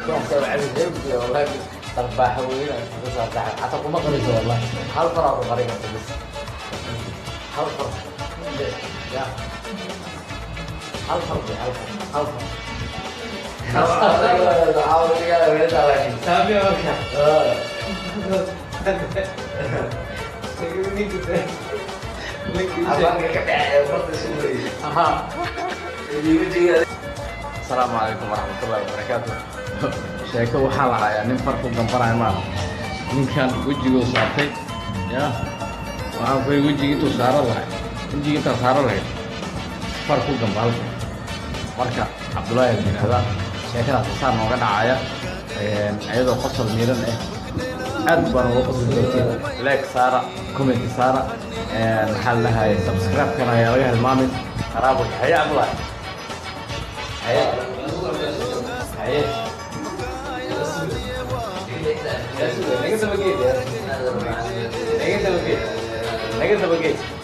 والله طرباح وين حتى ما قريت والله هل فرق طريقة بس هل فرق يا هل فرق هل فرق عاوز كده بيت على سامي وكا السلام عليكم ورحمة الله وبركاته. sheeko waxaa la hayaa nin farku gambaraya maal ninkan wejigu saartay ya waxaan ku wejigi intuu saaran lahay wejigi intaa saaran lahayd farku gambalka marka cabdullaahi yidhaahda sheekadaas saa nooga dhacaya ayadoo qosol miiran aad baan uga qosol joogtay like saara comment saara maxaa la dhahay subscribe kana ayaa laga hilmaamin qaraabo haya cabdullaahi haya haya Negative again.